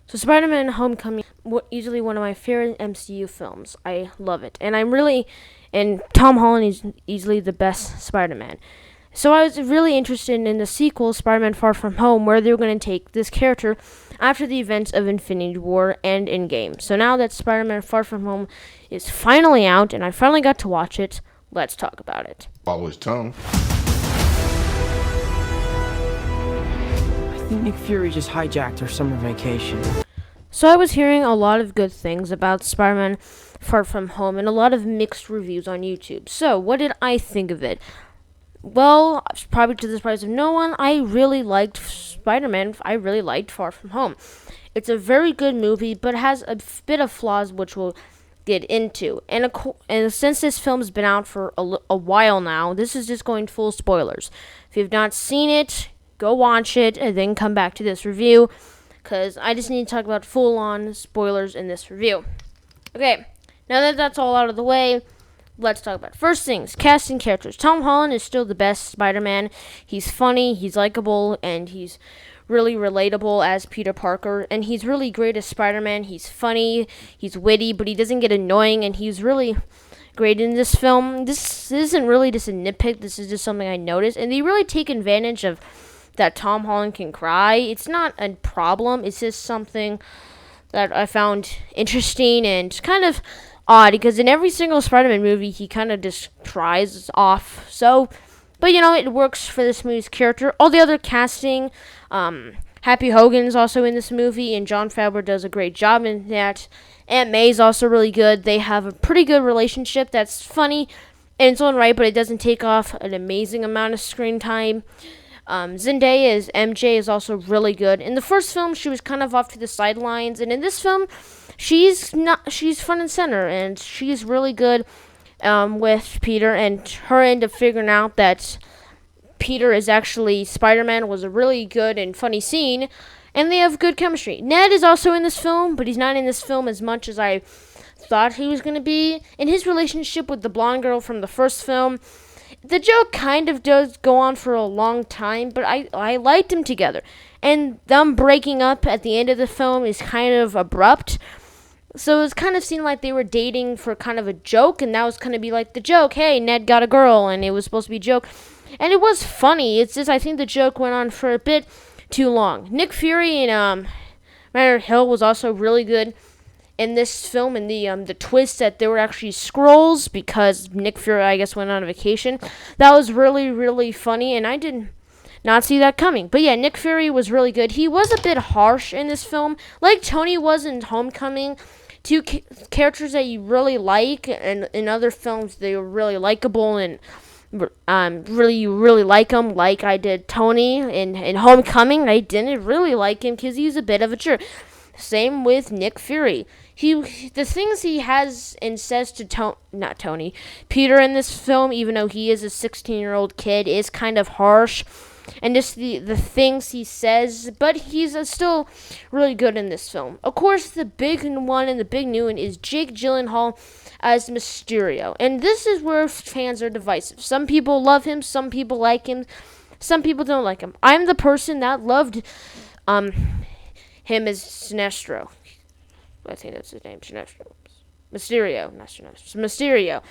So Spider-Man Homecoming, easily one of my favorite MCU films. I love it. And Tom Holland is easily the best Spider-Man. So I was really interested in the sequel, Spider-Man Far From Home, where they were going to take this character after the events of Infinity War and Endgame. So now that Spider-Man Far From Home is finally out, and I finally got to watch it, let's talk about it. Follow his tongue. I think Nick Fury just hijacked our summer vacation. So I was hearing a lot of good things about Spider-Man Far From Home and a lot of mixed reviews on YouTube. So what did I think of it? Well, probably to the surprise of no one, I really liked Spider-Man. I really liked Far From Home. It's a very good movie, but has a bit of flaws which we'll get into. And since this film's been out for a while now, this is just going full spoilers. If you've not seen it, go watch it and then come back to this review, because I just need to talk about full-on spoilers in this review. Okay, now that that's all out of the way, let's talk about it. First things, casting characters. Tom Holland is still the best Spider-Man. He's funny, he's likable, and he's really relatable as Peter Parker. And he's really great as Spider-Man. He's funny, he's witty, but he doesn't get annoying, and he's really great in this film. This isn't really just a nitpick, this is just something I noticed. And they really take advantage of that Tom Holland can cry. It's not a problem, it's just something that I found interesting and kind of odd, because in every single Spider-Man movie, he kind of just cries off. So, but it works for this movie's character. All the other casting, Happy Hogan's also in this movie, and Jon Favreau does a great job in that. Aunt May's also really good. They have a pretty good relationship that's funny in its own right, but it doesn't take off an amazing amount of screen time. Zendaya as MJ is also really good. In the first film, she was kind of off to the sidelines, and in this film, she's front and center, and she's really good with Peter, and her end of figuring out that Peter is actually Spider-Man was a really good and funny scene, and they have good chemistry. Ned is also in this film, but he's not in this film as much as I thought he was going to be. In his relationship with the blonde girl from the first film, the joke kind of does go on for a long time, but I liked them together. And them breaking up at the end of the film is kind of abrupt. So it's kind of seemed like they were dating for kind of a joke, and that was going to be like the joke. Hey, Ned got a girl, and it was supposed to be a joke. And it was funny. It's just I think the joke went on for a bit too long. Nick Fury and Mayor Hill was also really good in this film, and the twist that they were actually Skrulls because Nick Fury, I guess, went on a vacation. That was really, really funny, and I did not see that coming. But yeah, Nick Fury was really good. He was a bit harsh in this film, like Tony was in Homecoming. Two characters that you really like, and in other films they were really likable and you really like him, like I did Tony in Homecoming. I didn't really like him because he's a bit of a jerk. Same with Nick Fury. The things he has and says to not Tony, Peter in this film, even though he is a 16-year-old kid, is kind of harsh. And just the things he says, but he's still really good in this film. Of course, the big one and the big new one is Jake Gyllenhaal as Mysterio. And this is where fans are divisive. Some people love him, some people like him, some people don't like him. I'm the person that loved him as Sinestro. I think that's his name, Sinestro. Mysterio, not Sinestro. Mysterio.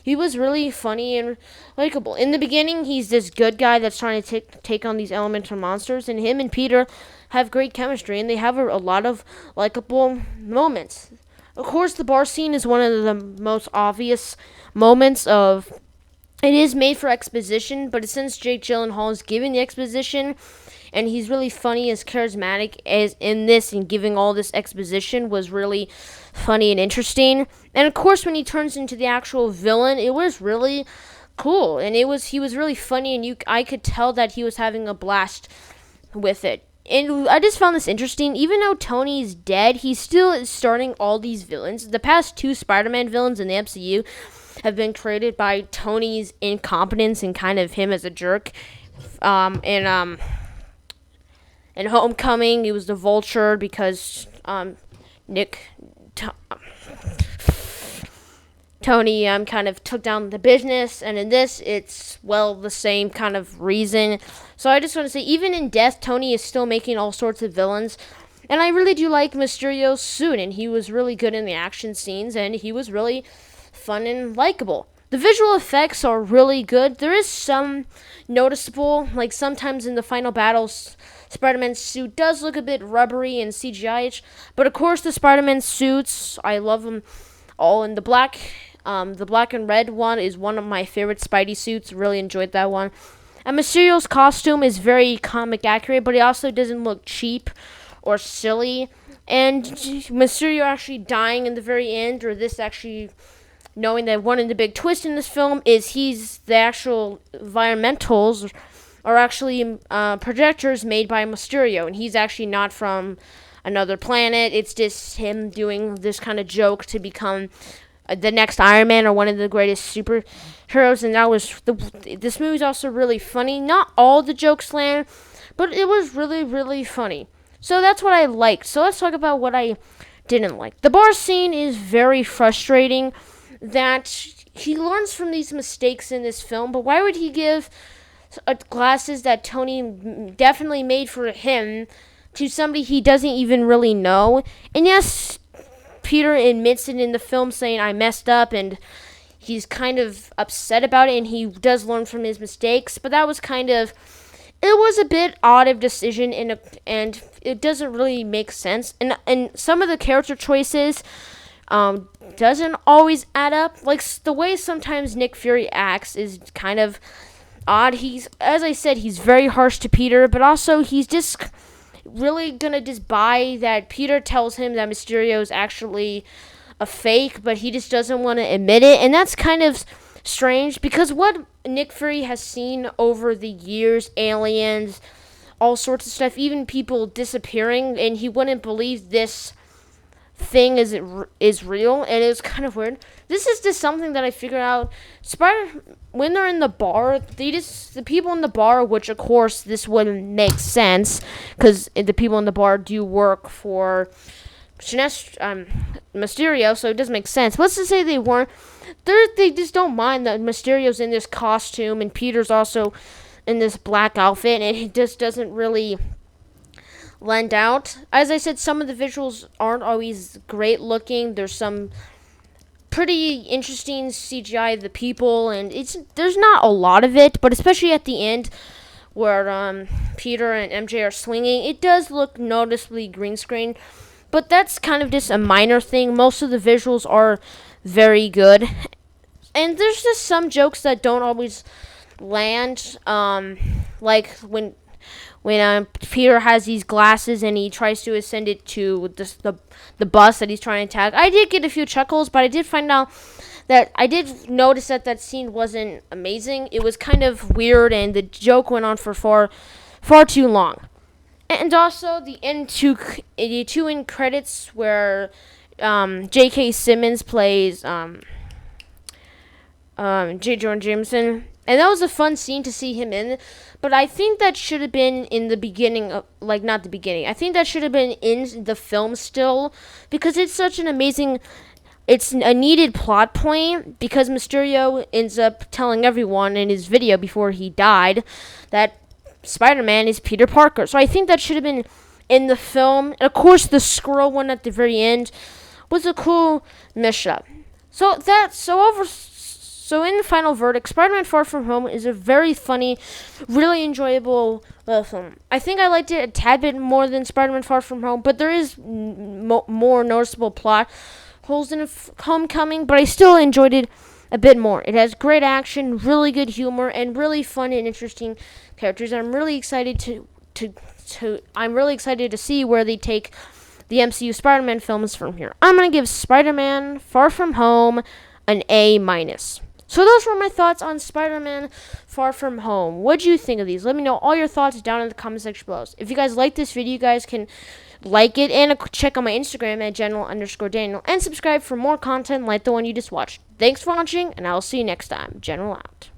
He was really funny and likable. In the beginning, he's this good guy that's trying to take on these elemental monsters, and him and Peter have great chemistry, and they have a lot of likable moments. Of course, the bar scene is one of the most obvious moments of... It is made for exposition, but since Jake Gyllenhaal is giving the exposition, and he's really funny as charismatic as in this, and giving all this exposition was really funny and interesting. And of course, when he turns into the actual villain, it was really cool, and he was really funny, and I could tell that he was having a blast with it. And I just found this interesting. Even though Tony's dead, he still is starting all these villains. The past two Spider-Man villains in the MCU have been created by Tony's incompetence and kind of him as a jerk. In Homecoming, it was the Vulture because Tony kind of took down the business, and in this, it's, well, the same kind of reason. So I just want to say, even in death, Tony is still making all sorts of villains And I really do like Mysterio's suit, and he was really good in the action scenes, and he was really fun and likable. The visual effects are really good. There is some noticeable, like sometimes in the final battles, Spider-Man's suit does look a bit rubbery and CGI-ish, but of course the Spider-Man suits, I love them all. In the black and red one is one of my favorite Spidey suits. Really enjoyed that one. And Mysterio's costume is very comic accurate, but it also doesn't look cheap or silly. And Mysterio actually dying in the very end, or this actually knowing that one of the big twists in this film is he's the actual environmentals are actually projectors made by Mysterio, and he's actually not from another planet. It's just him doing this kind of joke to become the next Iron Man or one of the greatest superheroes. And this movie's also really funny. Not all the jokes land, but it was really, really funny. So that's what I liked. So let's talk about what I didn't like. The bar scene is very frustrating. That he learns from these mistakes in this film, but why would he give glasses that Tony definitely made for him to somebody he doesn't even really know? And yes, Peter admits it in the film, saying I messed up, and he's kind of upset about it, and he does learn from his mistakes, but that was it was a bit odd of decision, and it doesn't really make sense. And some of the character choices doesn't always add up. Like the way sometimes Nick Fury acts is kind of odd. As I said, he's very harsh to Peter, but also he's just really gonna just buy that Peter tells him that Mysterio is actually a fake, but he just doesn't want to admit it. And that's kind of strange, because what Nick Fury has seen over the years, aliens, all sorts of stuff, even people disappearing, and he wouldn't believe this thing is real, and it's kind of weird. This is just something that I figured out. When they're in the bar, the people in the bar, which of course this wouldn't make sense, because the people in the bar do work for Mysterio, so it doesn't make sense. But let's just say they weren't. They just don't mind that Mysterio's in this costume, and Peter's also in this black outfit, and it just doesn't really lend out. As I said, some of the visuals aren't always great looking. There's some pretty interesting CGI of the people, and there's not a lot of it, but especially at the end where Peter and MJ are swinging, it does look noticeably green screen, but that's kind of just a minor thing. Most of the visuals are very good, and there's just some jokes that don't always land, like when Peter has these glasses and he tries to ascend it to the bus that he's trying to tag. I did get a few chuckles, but I did find out that I did notice that scene wasn't amazing. It was kind of weird, and the joke went on for far too long. And also the two end credits where J.K. Simmons plays J. Jonah Jameson. And that was a fun scene to see him in. But I think that should have been in the beginning, not the beginning. I think that should have been in the film still. Because it's such an amazing, it's a needed plot point. Because Mysterio ends up telling everyone in his video before he died that Spider-Man is Peter Parker. So I think that should have been in the film. And of course, the squirrel one at the very end was a cool mashup. So in the final verdict, Spider-Man Far From Home is a very funny, really enjoyable film. I think I liked it a tad bit more than Spider-Man Far From Home, but there is more noticeable plot holes in Homecoming, but I still enjoyed it a bit more. It has great action, really good humor, and really fun and interesting characters. I'm really excited to see where they take the MCU Spider-Man films from here. I'm going to give Spider-Man Far From Home an A-. So those were my thoughts on Spider-Man Far From Home. What do you think of these? Let me know all your thoughts down in the comment section below. If you guys like this video, you guys can like it and check out my Instagram at general_Daniel and subscribe for more content like the one you just watched. Thanks for watching, and I'll see you next time. General out.